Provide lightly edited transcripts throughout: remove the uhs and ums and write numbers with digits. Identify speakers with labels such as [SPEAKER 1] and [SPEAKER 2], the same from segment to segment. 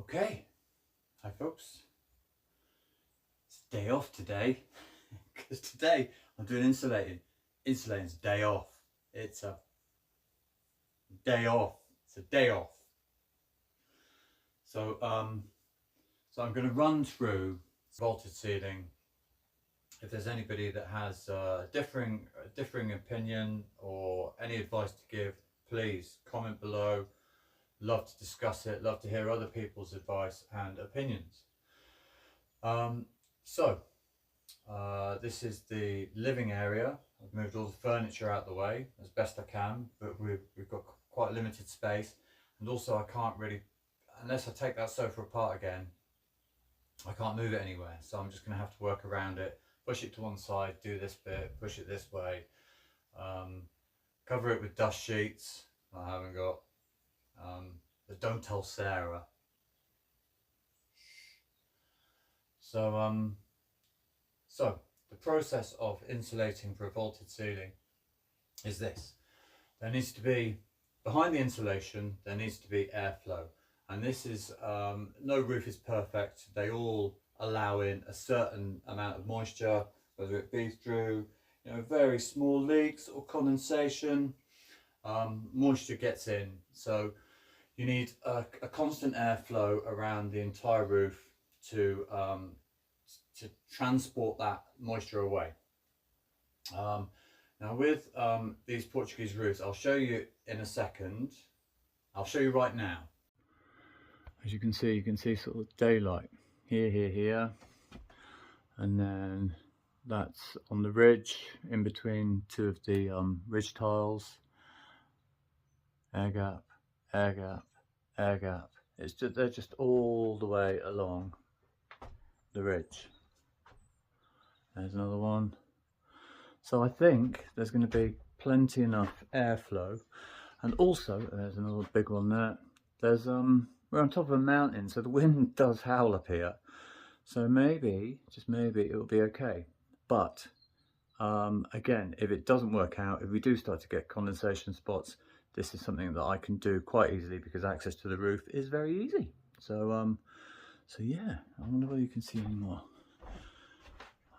[SPEAKER 1] Okay, hi folks. It's a day off today because today I'm doing insulating. Insulating's a day off. It's a day off. It's a day off. So I'm going to run through vaulted ceiling. If there's anybody that has a differing opinion or any advice to give, please comment below. Love to discuss it, love to hear other people's advice and opinions. This is the living area. I've moved all the furniture out the way as best I can, but we've got quite a limited space, and also I can't really, unless I take that sofa apart again, I can't move it anywhere, so I'm just going to have to work around it, push it to one side, do this bit, push it this way, cover it with dust sheets. I haven't got. But don't tell Sarah. So the process of insulating for a vaulted ceiling is this. There needs to be, behind the insulation, there needs to be airflow. And this is, no roof is perfect. They all allow in a certain amount of moisture, whether it be through, very small leaks or condensation. Moisture gets in. So you need a constant airflow around the entire roof to transport that moisture away. Now with these Portuguese roofs, I'll show you in a second. I'll show you right now. As you can see sort of daylight here, and then that's on the ridge in between two of the ridge tiles. Air gap, air gap, air gap. They're just all the way along the ridge. There's another one. So I think there's going to be plenty enough airflow, and also there's another big one there. There's we're on top of a mountain, so the wind does howl up here. So maybe, just maybe, it will be okay. But again, if it doesn't work out, if we do start to get condensation spots, this is something that I can do quite easily because access to the roof is very easy. So yeah, I wonder whether you can see any more.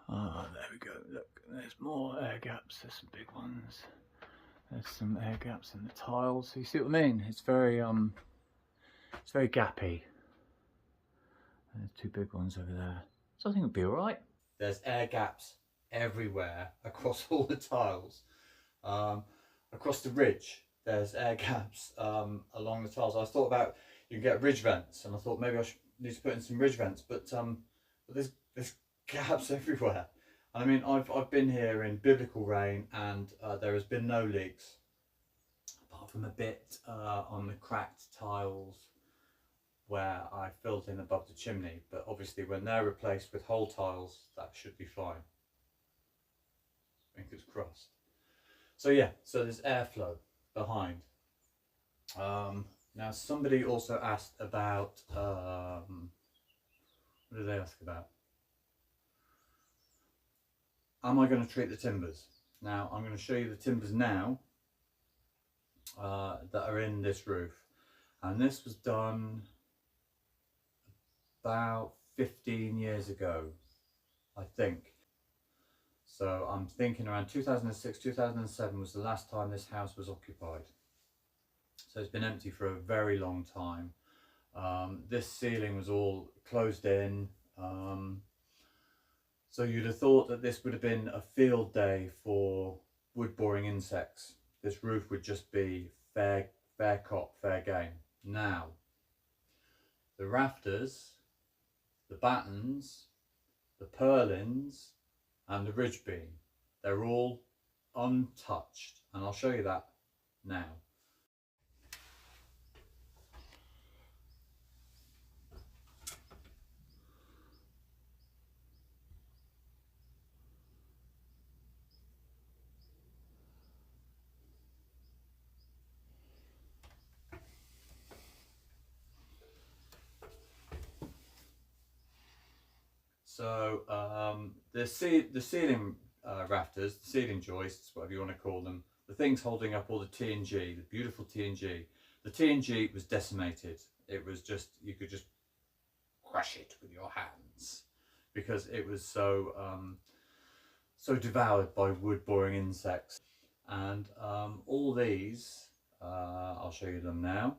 [SPEAKER 1] There we go. Look, there's more air gaps. There's some big ones. There's some air gaps in the tiles. So you see what I mean? It's very gappy. There's two big ones over there. So I think it'll be all right. There's air gaps everywhere across all the tiles. Across the ridge, there's air gaps along the tiles. I thought about you can get ridge vents, and I thought maybe I should need to put in some ridge vents, but there's gaps everywhere. And I mean, I've been here in biblical rain, and there has been no leaks, apart from a bit on the cracked tiles where I filled in above the chimney. But obviously, when they're replaced with whole tiles, that should be fine. Fingers crossed. So yeah, so there's airflow behind. Now somebody also asked about, what did they ask about? Am I going to treat the timbers? Now I'm going to show you the timbers now that are in this roof, and this was done about 15 years ago, I think. So I'm thinking around 2006, 2007 was the last time this house was occupied. So it's been empty for a very long time. This ceiling was all closed in. So you'd have thought that this would have been a field day for wood boring insects. This roof would just be fair cop, fair game. Now, the rafters, the battens, the purlins, and the ridge beam, they're all untouched, and I'll show you that now. So the ceiling rafters, the ceiling joists, whatever you want to call them, the things holding up all the TNG, the beautiful TNG. The TNG was decimated. It was just, you could just crush it with your hands, because it was so so devoured by wood boring insects. And all these, I'll show you them now.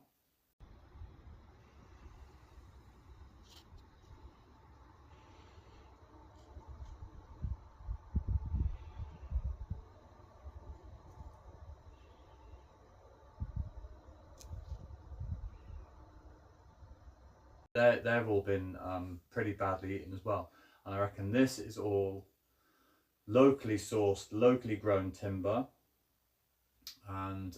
[SPEAKER 1] They've all been pretty badly eaten as well. And I reckon this is all locally sourced, locally grown timber. And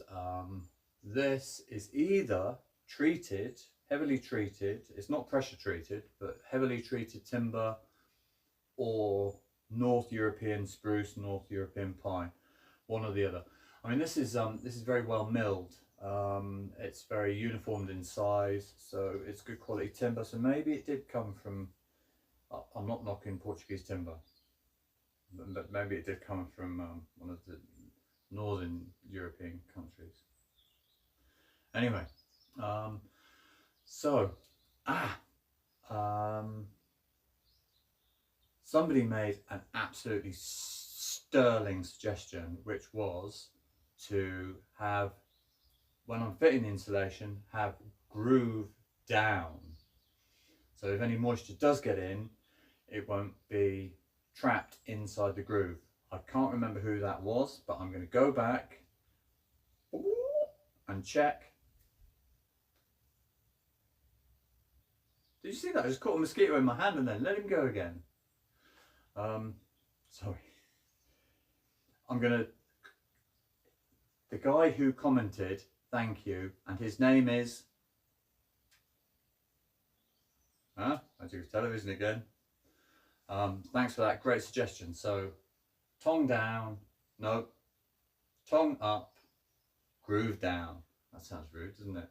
[SPEAKER 1] this is either treated, heavily treated, it's not pressure treated, but heavily treated timber, or North European spruce, North European pine, one or the other. I mean, this is very well milled. It's very uniformed in size, so it's good quality timber. So maybe it did come from, I'm not knocking Portuguese timber, but maybe it did come from one of the Northern European countries. Anyway, somebody made an absolutely sterling suggestion, which was to have, when I'm fitting the insulation, have groove down. So if any moisture does get in, it won't be trapped inside the groove. I can't remember who that was, but I'm going to go back and check. Did you see that? I just caught a mosquito in my hand and then let him go again. Sorry. The guy who commented, thank you, and his name is, Magic of Television again. Thanks for that great suggestion. So, tongue down, no, tongue up, groove down. That sounds rude, doesn't it?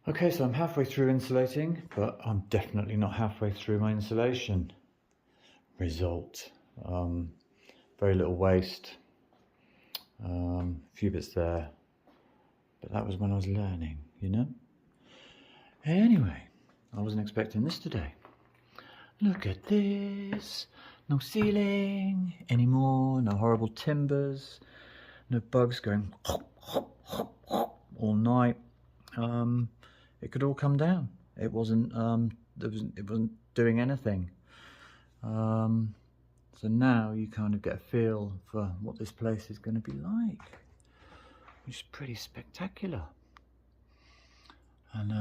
[SPEAKER 1] Okay, so I'm halfway through insulating, but I'm definitely not halfway through my insulation. Result, very little waste, a few bits there, but that was when I was learning, you know? Anyway, I wasn't expecting this today. Look at this, no ceiling anymore, no horrible timbers, no bugs going hop, hop, hop, hop all night. It could all come down. It wasn't doing anything. So now you kind of get a feel for what this place is going to be like, which is pretty spectacular. And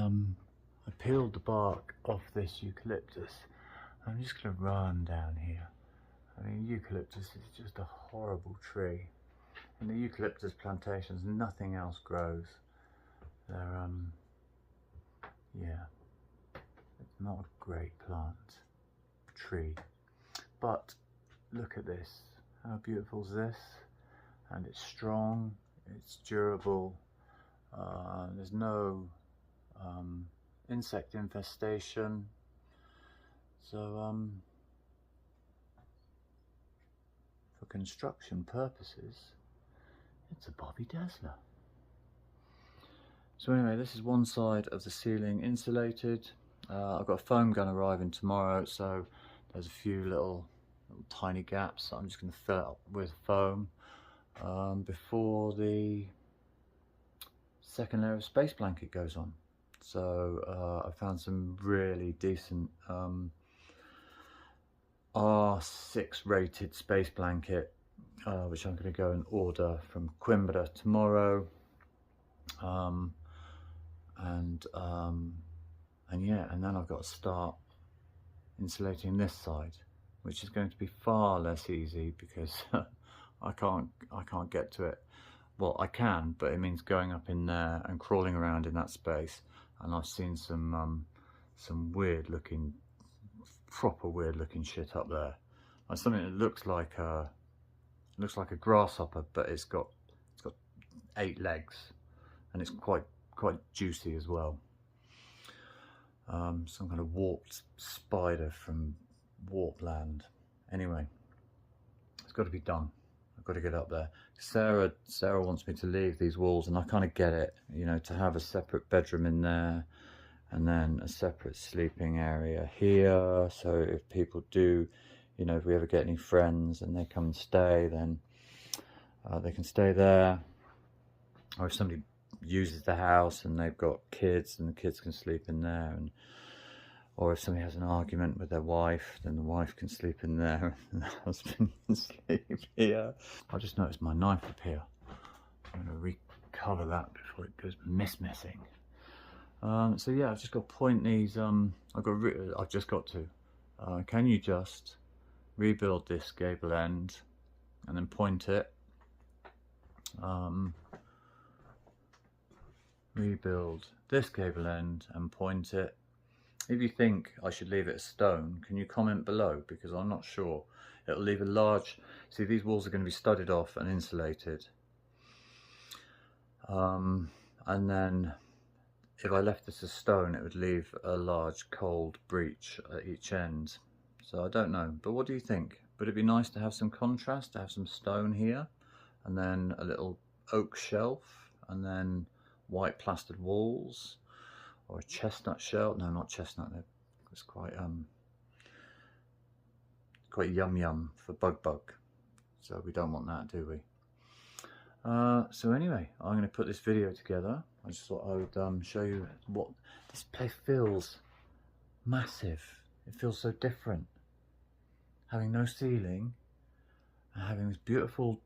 [SPEAKER 1] I peeled the bark off this eucalyptus. I'm just going to run down here. I mean, eucalyptus is just a horrible tree. In the eucalyptus plantations, nothing else grows. They're yeah, it's not a great tree, but look at this, how beautiful is this? And it's strong, it's durable, there's no insect infestation, so for construction purposes, it's a Bobby Dazzler. So anyway, this is one side of the ceiling insulated. I've got a foam gun arriving tomorrow, so there's a few little tiny gaps that I'm just going to fill up with foam before the second layer of space blanket goes on. So I found some really decent R6 rated space blanket, which I'm going to go and order from Coimbra tomorrow. And yeah, and then I've got to start insulating this side, which is going to be far less easy because I can't get to it. Well, I can, but it means going up in there and crawling around in that space. And I've seen some weird looking, proper weird looking shit up there. Like something that looks like a grasshopper, but it's got 8 legs, and it's quite juicy as well. Some kind of warped spider from Warpland. Anyway, it's got to be done. I've got to get up there. Sarah wants me to leave these walls, and I kind of get it, you know, to have a separate bedroom in there and then a separate sleeping area here, so if people do, you know, if we ever get any friends and they come and stay, then they can stay there. Or if somebody uses the house and they've got kids, and the kids can sleep in there, and or if somebody has an argument with their wife, then the wife can sleep in there and the husband can sleep here. I just noticed my knife up here. I'm going to recover that before it goes missing. So yeah, I've just got to point these. I've just got to. Can you just rebuild this gable end and then point it? Rebuild this gable end and point it. If you think I should leave it a stone, can you comment below, because I'm not sure. It'll leave a large, see, these walls are going to be studded off and insulated, and then if I left this as stone, it would leave a large cold breach at each end. So I don't know, but what do you think? Would it be nice to have some contrast, to have some stone here, and then a little oak shelf, and then white plastered walls, or a chestnut shelf? No, not chestnut. It's quite yum for bug. So we don't want that, do we? So anyway, I'm going to put this video together. I just thought I would show you what this place feels. Massive. It feels so different. Having no ceiling and having this beautiful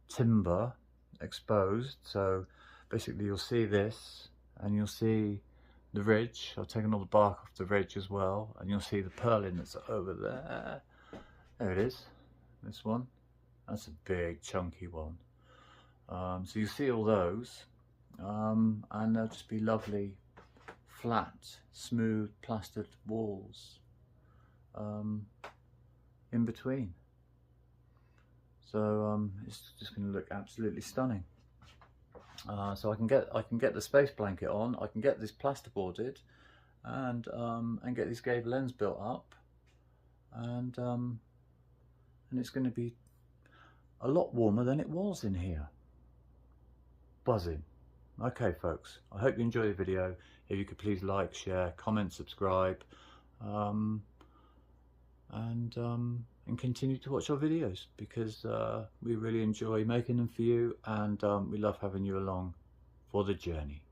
[SPEAKER 1] timber exposed. So basically you'll see this, and you'll see the ridge. I've taken all the bark off the ridge as well, and you'll see the purlin that's over there. There it is, this one. That's a big chunky one. So you see all those, and they'll just be lovely, flat, smooth, plastered walls in between. So it's just going to look absolutely stunning. So I can get the space blanket on. I can get this plasterboarded, and get this gable ends built up, and it's going to be a lot warmer than it was in here. Buzzing. Okay, folks. I hope you enjoy the video. If you could please like, share, comment, subscribe, and continue to watch our videos, because we really enjoy making them for you, and we love having you along for the journey.